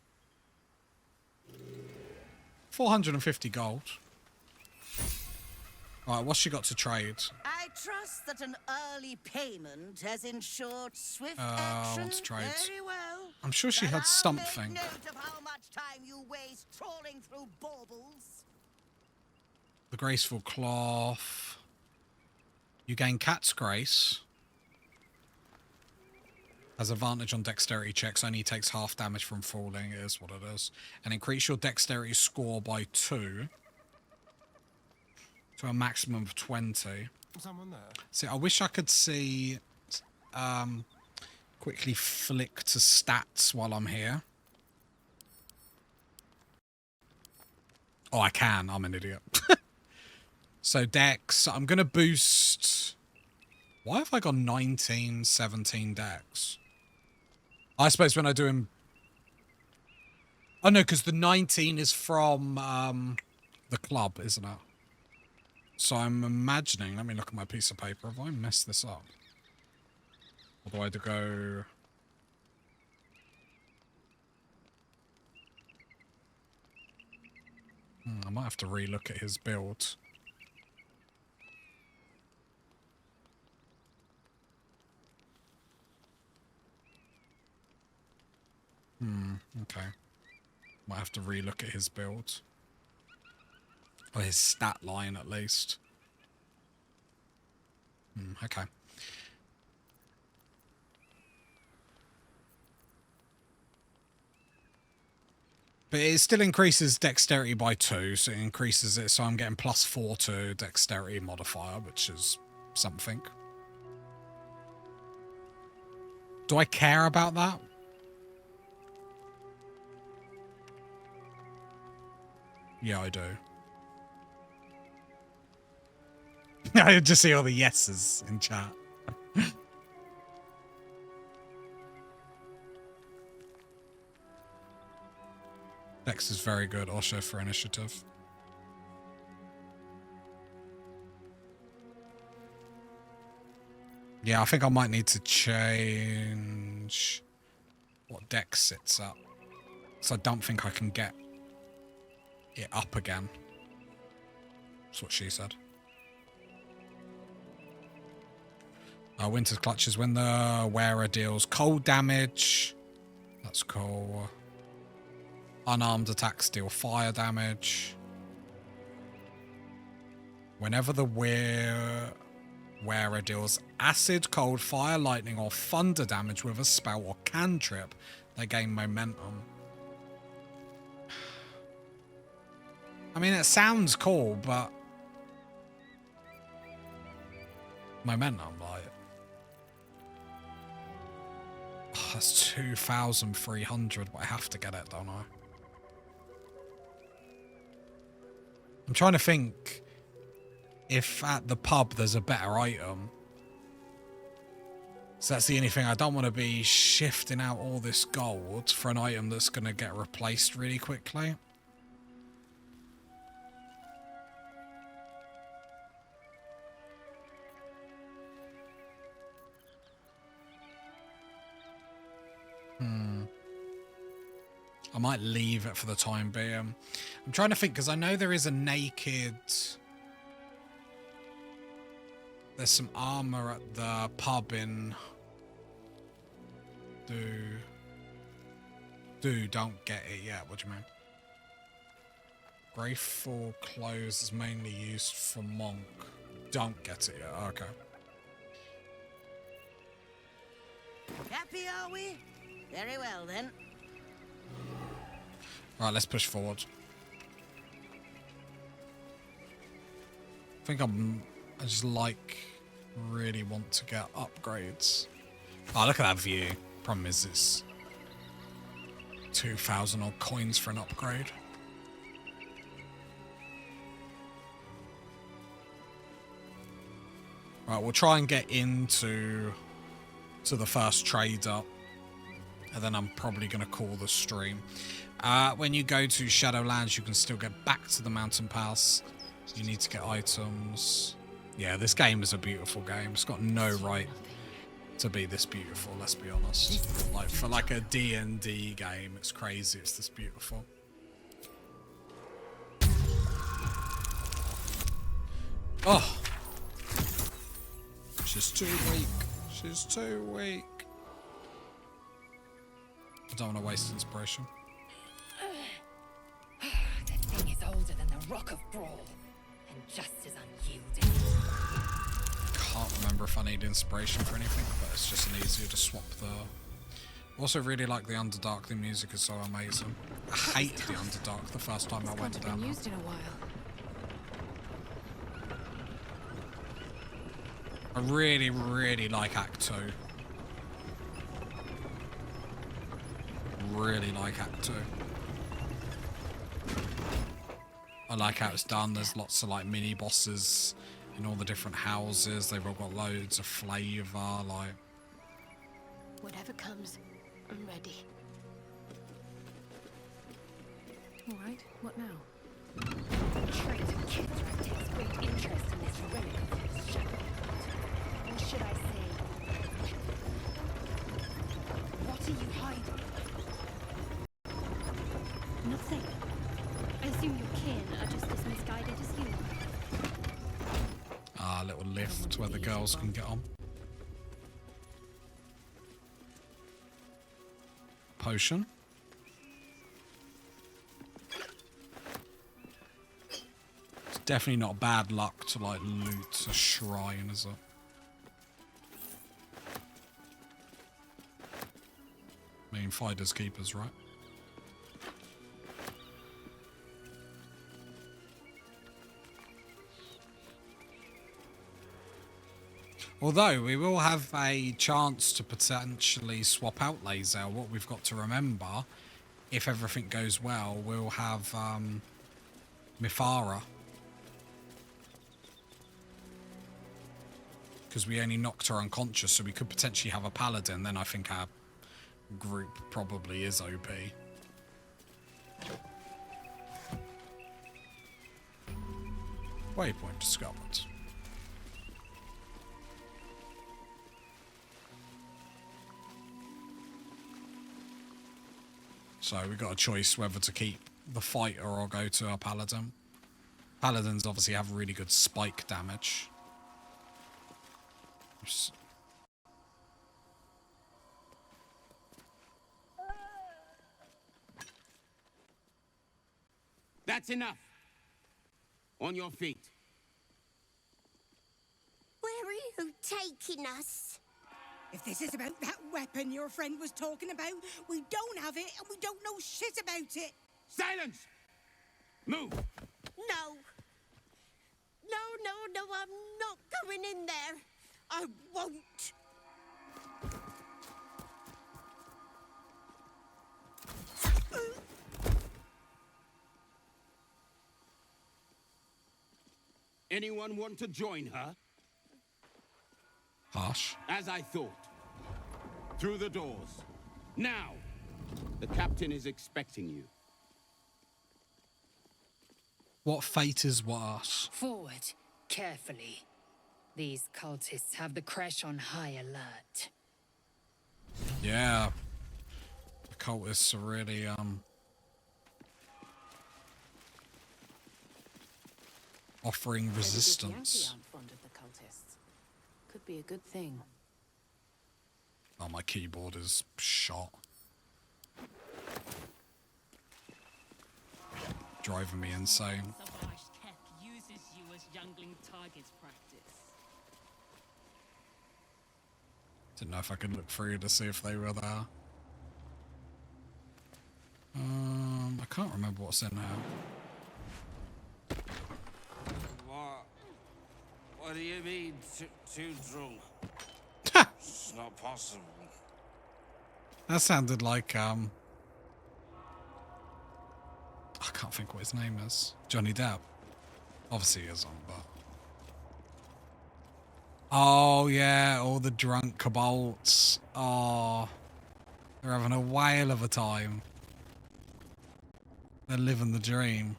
450 gold. Alright, what's she got to trade? I trust that an early payment has ensured swift action. What's trade? Very well. I'm sure she had something. Note of how much time you waste trawling through baubles. The graceful cloth. You gain cat's grace. Has advantage on dexterity checks. Only takes half damage from falling. It is what it is. And increase your dexterity score by 2. To a maximum of 20. Someone there? See, I wish I could see... quickly flick to stats while I'm here. Oh, I can. I'm an idiot. So dex, I'm going to boost... Why have I got 19, 17 dex? I suppose when I do him... Oh no, because the 19 is from the club, isn't it? So I'm imagining... Let me look at my piece of paper. Have I messed this up? Or do I have to go... I might have to re-look at his build. Okay. Might have to re-look at his build. Or his stat line, at least. Okay. But it still increases dexterity by 2, so it increases it, so I'm getting +4 to dexterity modifier, which is something. Do I care about that? Yeah, I do. I just see all the yeses in chat. Dex is very good also for initiative. Yeah, I think I might need to change what Dex sits at. So I don't think I can get it up again. That's what she said. Winter's Clutches when the wearer deals cold damage. That's cool. Unarmed attacks deal fire damage. Whenever the wearer deals acid, cold, fire, lightning, or thunder damage with a spell or cantrip, they gain momentum. I mean, it sounds cool, but... Momentum, like... Oh, that's 2,300, but I have to get it, don't I? I'm trying to think if at the pub there's a better item. So that's the only thing. I don't want to be shifting out all this gold for an item that's going to get replaced really quickly. I might leave it for the time being. I'm trying to think, because I know there is a naked... There's some armor at the pub in... Don't get it yet. What do you mean? Graceful clothes is mainly used for monk. Don't get it yet. Okay. Happy, are we? Very well, then. Right, let's push forward. I think I just really want to get upgrades. Oh, look at that view. Problem is it's 2,000 odd coins for an upgrade. Right, we'll try and get into the first trader, and then I'm probably going to call the stream. When you go to Shadowlands, you can still get back to the mountain pass. You need to get items. Yeah, this game is a beautiful game. It's got no right to be this beautiful, let's be honest. Like, for like a D&D game, it's crazy it's this beautiful. Oh! She's too weak. She's too weak. I don't want to waste inspiration. That thing is older than the Rock of Brawl, and just as unyielding. Can't remember if I need inspiration for anything, but it's just an easier to swap the... Also really like the Underdark, the music is so amazing. I hated the Underdark the first time I went down there. Used in a while. I really, really like Act 2. Really like Act 2. I like how it's done. There's lots of like mini bosses in all the different houses. They've all got loads of flavour. Like, Whatever comes, I'm ready. All right, what now? Traitor Kithrak takes great interest in this relic of his shadow. Or should I say, what are you hiding? Nothing. I assume your kin are just as misguided as you. a little lift where the girls can get on. Potion. It's definitely not bad luck to like loot a shrine, is it? I mean, fighters keepers, right? Although we will have a chance to potentially swap out Lae'zel. What we've got to remember, if everything goes well, we'll have Mifara. Because we only knocked her unconscious, so we could potentially have a paladin. Then I think our group probably is OP. Waypoint discovered. So we got a choice whether to keep the fighter or go to a paladin. Paladins obviously have really good spike damage. That's enough. On your feet. Where are you taking us? If this is about that weapon your friend was talking about, we don't have it and we don't know shit about it. Silence! Move! No. No, I'm not going in there. I won't. Anyone want to join her? Harsh. As I thought. Through the doors. Now! The captain is expecting you. What fate is worse? Forward, carefully. These cultists have the crash on high alert. Yeah. The cultists are really, offering resistance. Aren't fond of the cultists. Could be a good thing. Oh, my keyboard is shot. Driving me insane. Uses you as youngling targets practice. Didn't know if I could look through to see if they were there. can't remember what's in here. What do you mean, too drunk? It's not possible. That sounded like, I can't think what his name is. Johnny Depp. Obviously he isn't, but... Oh, yeah, all the drunk kobolds. Oh, they're having a whale of a time. They're living the dream.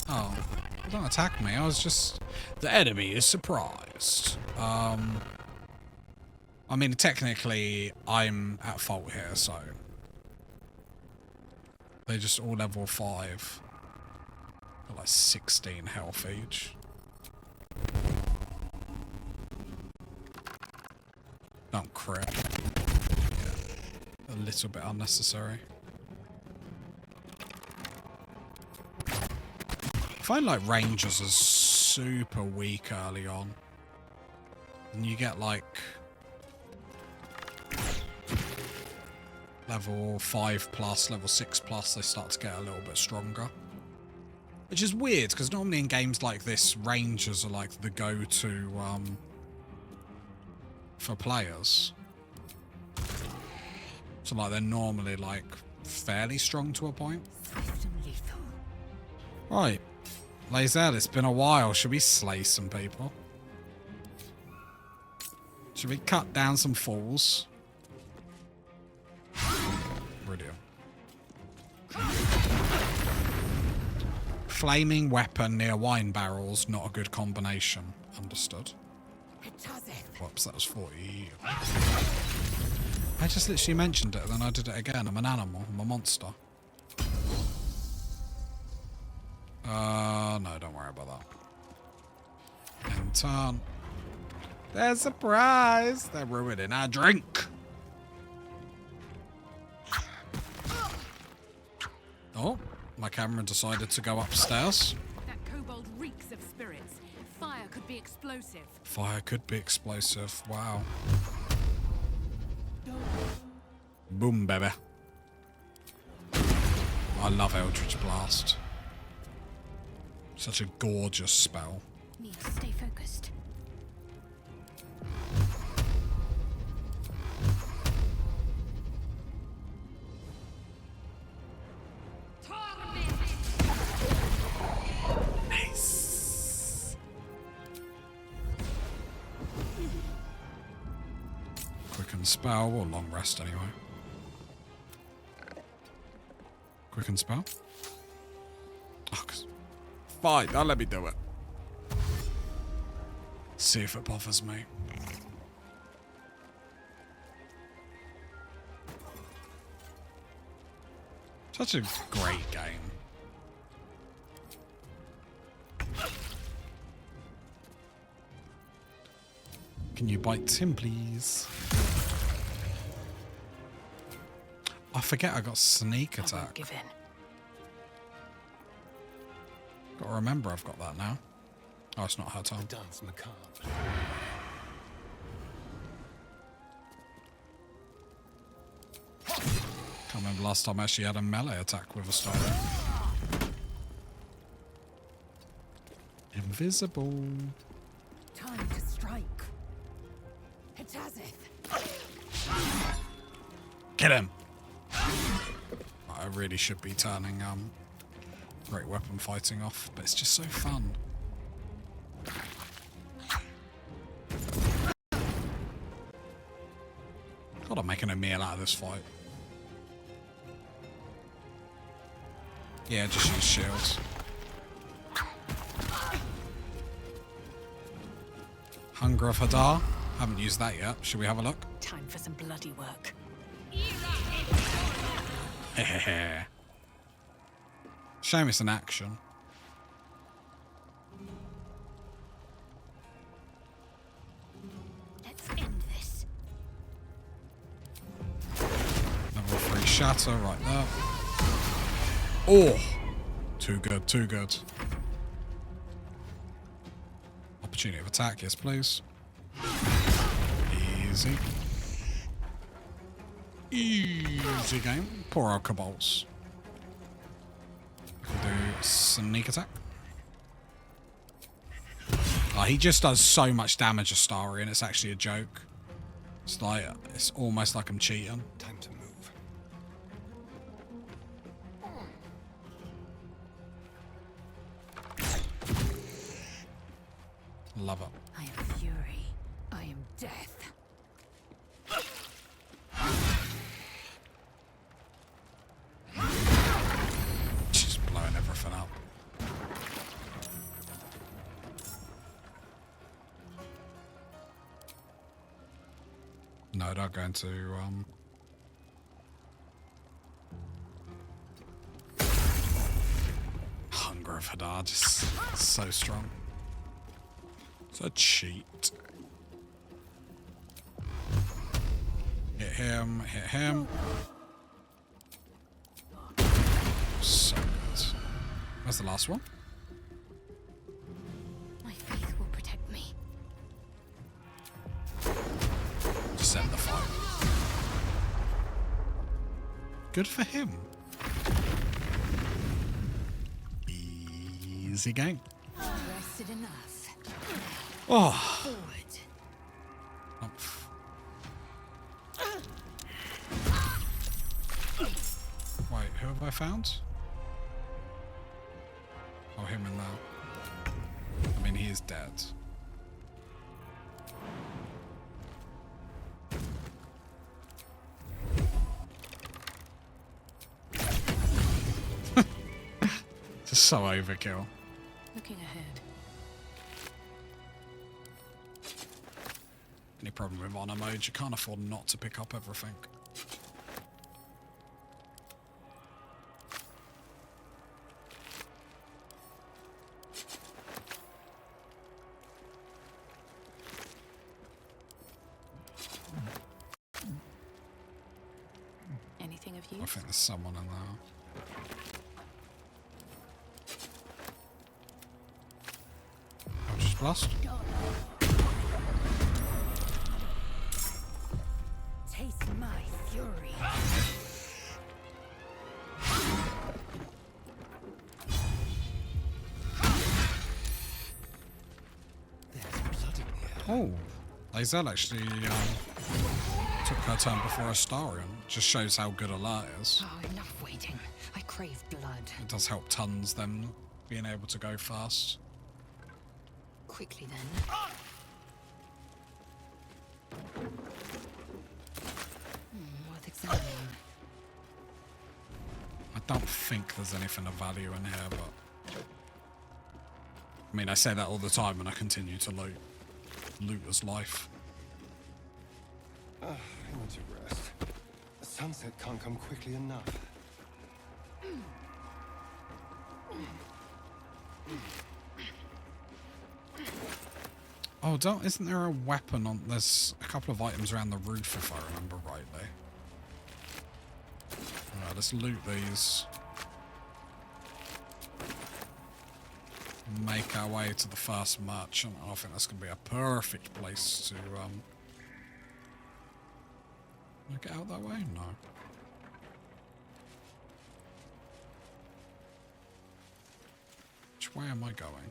Oh, don't attack me. I was just... The enemy is surprised. I mean, technically, I'm at fault here, so... They're just all level 5. Got like 16 health each. Don't crit. Yeah. A little bit unnecessary. I find like rangers are super weak early on. And you get like level 5 plus, level 6 plus, they start to get a little bit stronger. Which is weird, because normally in games like this, rangers are like the go-to for players. So like they're normally like fairly strong to a point. Right. Lae'zel, it's been a while. Should we slay some people? Should we cut down some fools? Brilliant. Flaming weapon near wine barrels, not a good combination. Understood. Whoops, that was 40. I just literally mentioned it, then I did it again. I'm an animal. I'm a monster. No, don't worry about that. In turn. They're surprised. They're ruining our drink. Oh, my camera decided to go upstairs. That kobold reeks of spirits. Fire could be explosive. Fire could be explosive. Wow. Boom, baby. I love Eldritch Blast. Such a gorgeous spell. Need to stay focused. Nice. Quicken spell or long rest anyway. Quicken spell. Oh, fine, now let me do it. See if it bothers me. Such a great game. Can you bite him, please? I forget I got sneak attack. Give in. Gotta remember I've got that now. Oh, it's not her turn. Dance macabre. Can't remember last time I actually had a melee attack with a star. Invisible. Time to strike. Hitazeth. Get him! I really should be turning great weapon fighting off, but it's just so fun. God, I'm making a meal out of this fight. Yeah, just use shields. Hunger of Hadar. Haven't used that yet. Should we have a look? Time for some bloody work. Shame it's an action. Let's end this. Level 3 shatter right there. Oh! Too good, too good. Opportunity of attack, yes please. Easy. Easy game. Poor old Kobolds. Can do sneak attack. Oh, he just does so much damage, Astarion. It's actually a joke. It's like, it's almost like I'm cheating. Time to move. Love it. I am fury. I am death. Just blowing everything up. No, not going to, Hunger of Hadar, just so strong. It's a cheat. Hit him, hit him. So good. Where's the last one? My faith will protect me. Just end the fight. Good for him. Easy game. Rested enough. Oh. Forward. Wait, who have I found? Oh, him in there. I mean, he is dead. Just so overkill. Looking ahead. Any problem with honor mode, you can't afford not to pick up everything. Anything of use? I think there's someone in there. Just blast. Taste my fury. Oh, Lae'zel actually took her turn before Astarion. Just shows how good Alert is. Oh, enough waiting. I crave blood. It does help tons them being able to go fast. Quickly then. Worth examining. I don't think there's anything of value in here, but I mean, I say that all the time and I continue to loot. Loot is life. I need to rest. The sunset can't come quickly enough. Oh, isn't there a weapon on... There's a couple of items around the roof, if I remember rightly. Alright, let's loot these. Make our way to the first merchant. I think that's going to be a perfect place to... Can I get out that way? No. Which way am I going?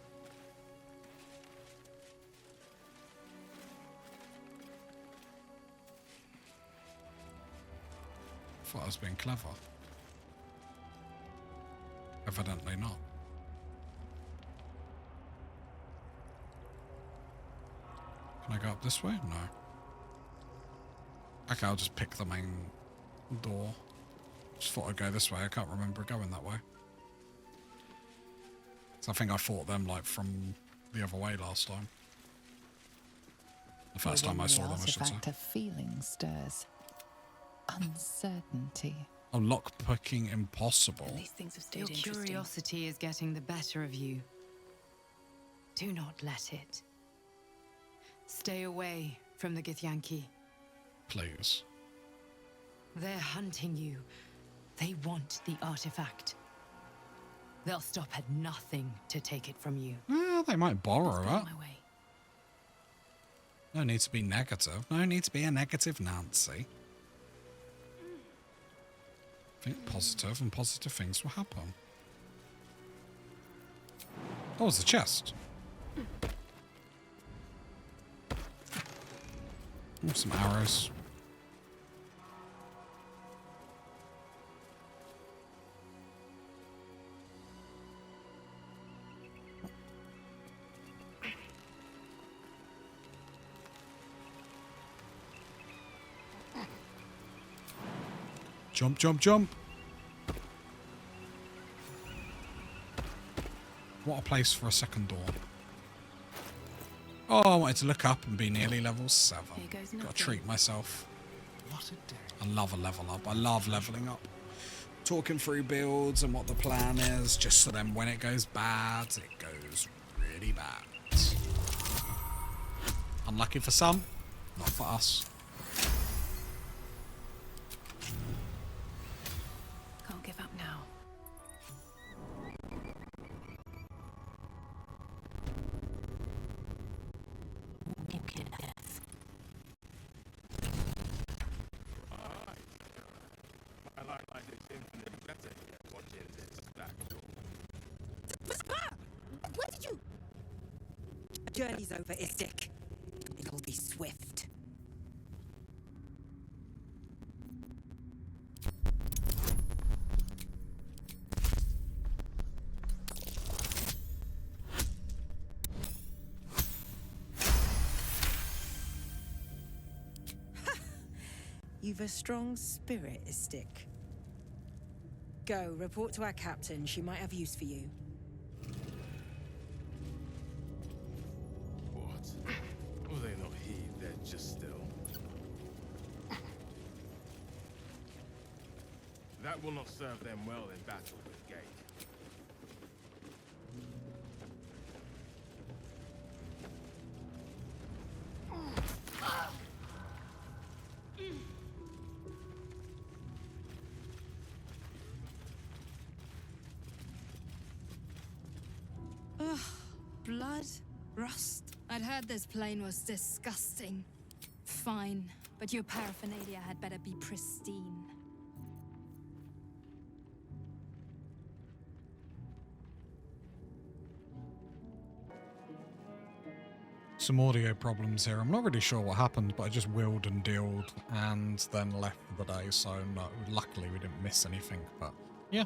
I thought I was being clever. Evidently not. Can I go up this way? No. Okay, I'll just pick the main door. Just thought I'd go this way. I can't remember going that way. So I think I fought them like from the other way last time. The first time I saw them, I should say. The artifact of feeling stirs. Uncertainty. Oh, lockpicking impossible. These things have stayed Your interesting. curiosity is getting the better of you. Do not let it. Stay away from the Githyanki. Please. They're hunting you. They want the artifact. They'll stop at nothing to take it from you. Well, they might borrow it. No need to be negative. No need to be a negative Nancy. Think positive and positive things will happen. Oh, it's a chest. Oh, some arrows. Jump, jump, jump. What a place for a second door. Oh, I wanted to look up and be nearly level 7. Gotta treat myself. What a day. I love a level up. I love leveling up. Talking through builds and what the plan is, just so then when it goes bad, it goes really bad. Unlucky for some, not for us. Can't give up now. What did you... Journey's over, Istik. It'll be swift. You've a strong spirit, Istik. Go, report to our captain. She might have use for you. What? Will they not heed? They're just still. That will not serve them well in battle with Gate. Ugh, blood, rust. I'd heard this plane was disgusting. Fine, but your paraphernalia had better be pristine. Some audio problems here. I'm not really sure what happened, but I just wheeled and dealed and then left for the day, so no, luckily we didn't miss anything, but yeah.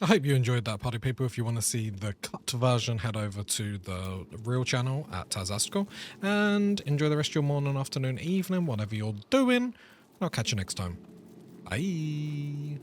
I hope you enjoyed that, party people. If you want to see the cut version, head over to the real channel at Tazastical and enjoy the rest of your morning, afternoon, evening, whatever you're doing. I'll catch you next time. Bye.